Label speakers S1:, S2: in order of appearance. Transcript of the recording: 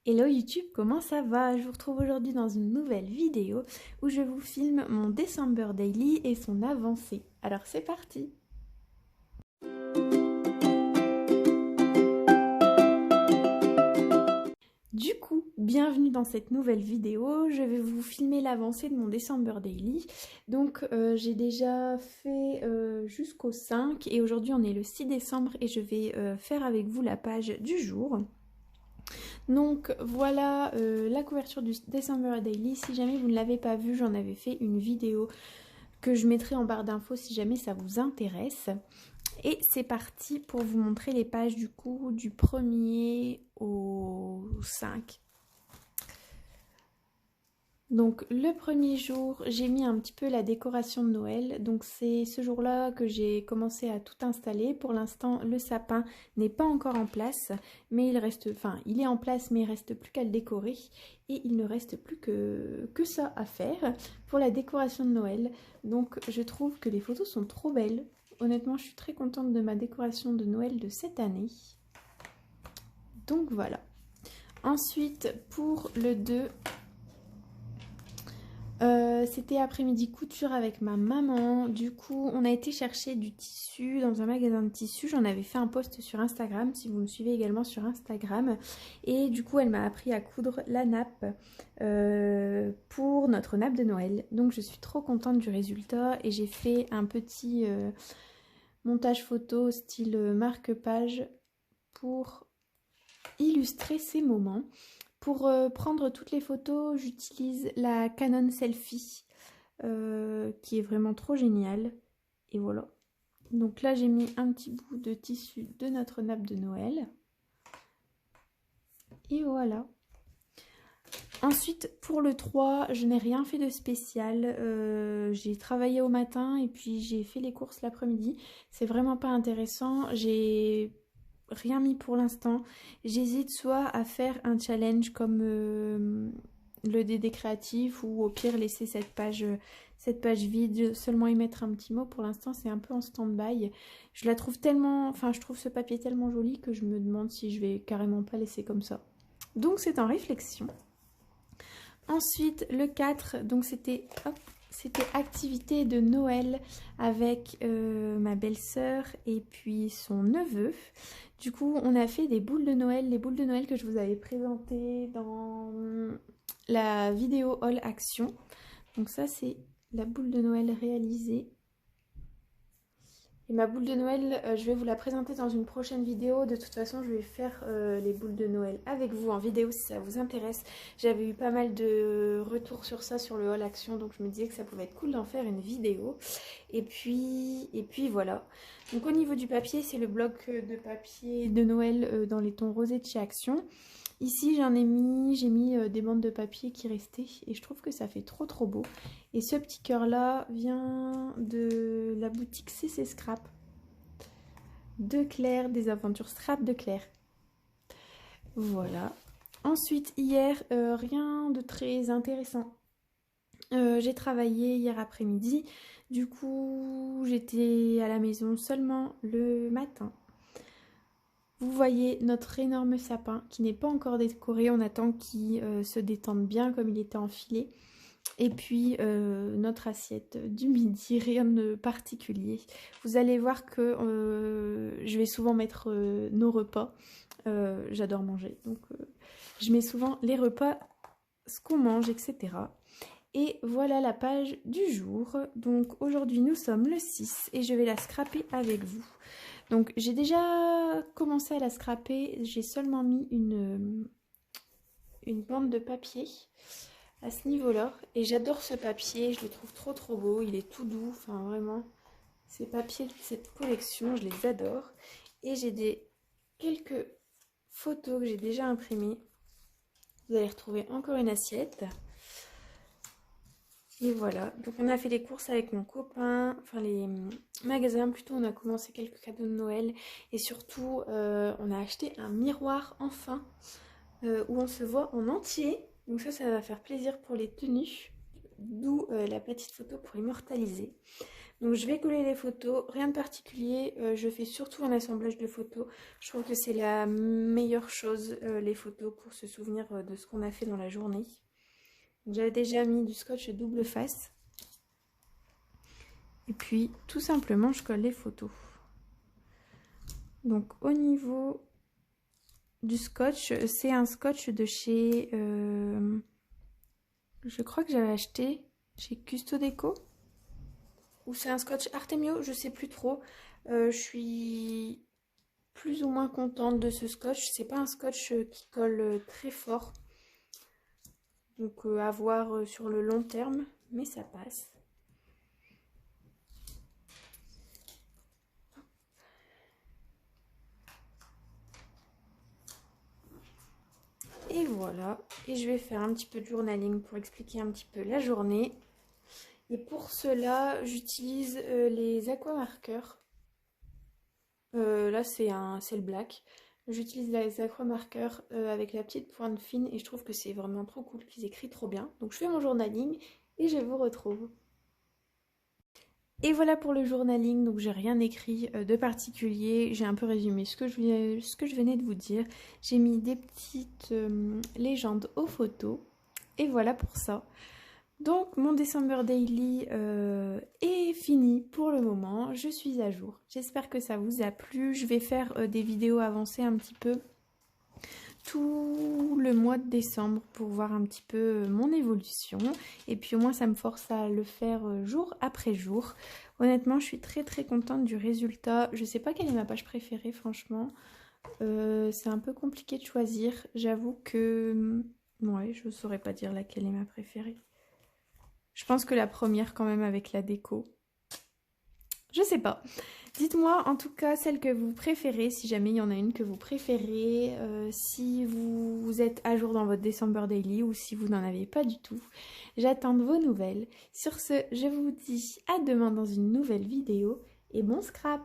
S1: Hello YouTube, comment ça va? Je vous retrouve aujourd'hui dans une nouvelle vidéo où je vous filme mon December Daily et son avancée. Alors c'est parti! Du coup, bienvenue dans cette nouvelle vidéo. Je vais vous filmer l'avancée de mon December Daily. Donc j'ai déjà fait jusqu'au 5 et aujourd'hui on est le 6 décembre et je vais faire avec vous la page du jour. Donc voilà la couverture du December Daily. Si jamais vous ne l'avez pas vue, j'en avais fait une vidéo que je mettrai en barre d'infos si jamais ça vous intéresse. Et c'est parti pour vous montrer les pages du coup du 1er au 5. Donc le premier jour, j'ai mis un petit peu la décoration de Noël. Donc c'est ce jour-là que j'ai commencé à tout installer. Pour l'instant, le sapin n'est pas encore en place, mais il est en place, mais il reste plus qu'à le décorer. Et il ne reste plus que ça à faire pour la décoration de Noël. Donc je trouve que les photos sont trop belles. Honnêtement, je suis très contente de ma décoration de Noël de cette année. Donc voilà. Ensuite, pour le 2... c'était après-midi couture avec ma maman. Du coup, on a été chercher du tissu dans un magasin de tissu. J'en avais fait un post sur Instagram, si vous me suivez également sur Instagram. Et du coup, elle m'a appris à coudre la nappe pour notre nappe de Noël. Donc, je suis trop contente du résultat. Et j'ai fait un petit montage photo style marque-page pour illustrer ces moments. Pour prendre toutes les photos, j'utilise la Canon Selfie qui est vraiment trop géniale. Et voilà. Donc là, j'ai mis un petit bout de tissu de notre nappe de Noël. Et voilà. Ensuite, pour le 3, je n'ai rien fait de spécial. J'ai travaillé au matin et puis j'ai fait les courses l'après-midi. C'est vraiment pas intéressant. J'ai rien mis pour l'instant. J'hésite soit à faire un challenge comme le DD créatif ou au pire laisser cette page vide, seulement y mettre un petit mot. Pour l'instant, c'est un peu en stand-by. Je la trouve tellement, enfin, je trouve ce papier tellement joli que je me demande si je vais carrément pas laisser comme ça. Donc, c'est en réflexion. Ensuite, le 4, donc c'était activité de Noël avec ma belle-sœur et puis son neveu. Du coup, on a fait des boules de Noël, les boules de Noël que je vous avais présentées dans la vidéo Haul Action. Donc ça, c'est la boule de Noël réalisée. Et ma boule de Noël, je vais vous la présenter dans une prochaine vidéo. De toute façon, je vais faire les boules de Noël avec vous en vidéo si ça vous intéresse. J'avais eu pas mal de retours sur ça, sur le Haul Action, donc je me disais que ça pouvait être cool d'en faire une vidéo. Et puis voilà. Donc au niveau du papier, c'est le bloc de papier de Noël dans les tons rosés de chez Action. Ici, j'ai mis des bandes de papier qui restaient et je trouve que ça fait trop beau. Et ce petit cœur là vient de la boutique CC Scrap de Claire, des aventures Scrap de Claire. Voilà. Ensuite, hier, rien de très intéressant. J'ai travaillé hier après-midi. Du coup, j'étais à la maison seulement le matin. Vous voyez notre énorme sapin qui n'est pas encore décoré. On attend qu'il se détende bien comme il était enfilé. Et puis notre assiette du midi, rien de particulier. Vous allez voir que je vais souvent mettre nos repas. J'adore manger, donc je mets souvent les repas, ce qu'on mange, etc. Et voilà la page du jour. Donc aujourd'hui nous sommes le 6 et je vais la scraper avec vous. Donc j'ai déjà commencé à la scraper, j'ai seulement mis une bande de papier à ce niveau-là. Et j'adore ce papier, je le trouve trop beau, il est tout doux, enfin vraiment. Ces papiers de cette collection, je les adore. Et j'ai quelques photos que j'ai déjà imprimées. Vous allez retrouver encore une assiette. Et voilà, donc on a fait les courses avec mon copain, enfin les magasins plutôt, on a commencé quelques cadeaux de Noël et surtout on a acheté un miroir enfin où on se voit en entier. Donc ça va faire plaisir pour les tenues, d'où la petite photo pour immortaliser. Donc je vais coller les photos, rien de particulier, je fais surtout un assemblage de photos. Je trouve que c'est la meilleure chose, les photos, pour se souvenir de ce qu'on a fait dans la journée. J'avais déjà mis du scotch double face. Et puis tout simplement je colle les photos. Donc au niveau du scotch, c'est un scotch de chez... je crois que j'avais acheté chez Custo Déco. Ou c'est un scotch Artemio, je sais plus trop. Je suis plus ou moins contente de ce scotch. C'est pas un scotch qui colle très fort. Donc à voir sur le long terme, mais ça passe. Et voilà, et je vais faire un petit peu de journaling pour expliquer un petit peu la journée. Et pour cela, j'utilise les aquamarqueurs. Là, c'est le black. J'utilise les aquamarqueurs avec la petite pointe fine et je trouve que c'est vraiment trop cool qu'ils écrivent trop bien. Donc je fais mon journaling et je vous retrouve. Et voilà pour le journaling, donc j'ai rien écrit de particulier, j'ai un peu résumé ce que je venais de vous dire. J'ai mis des petites légendes aux photos et voilà pour ça. Donc mon December Daily est fini pour le moment, je suis à jour. J'espère que ça vous a plu, je vais faire des vidéos avancées un petit peu tout le mois de décembre pour voir un petit peu mon évolution. Et puis au moins ça me force à le faire jour après jour. Honnêtement, je suis très contente du résultat. Je sais pas quelle est ma page préférée franchement. C'est un peu compliqué de choisir. J'avoue que... ouais, je saurais pas dire laquelle est ma préférée. Je pense que la première quand même avec la déco. Je sais pas. Dites-moi en tout cas celle que vous préférez, si jamais il y en a une que vous préférez, si vous êtes à jour dans votre December Daily ou si vous n'en avez pas du tout. J'attends de vos nouvelles. Sur ce, je vous dis à demain dans une nouvelle vidéo et bon scrap!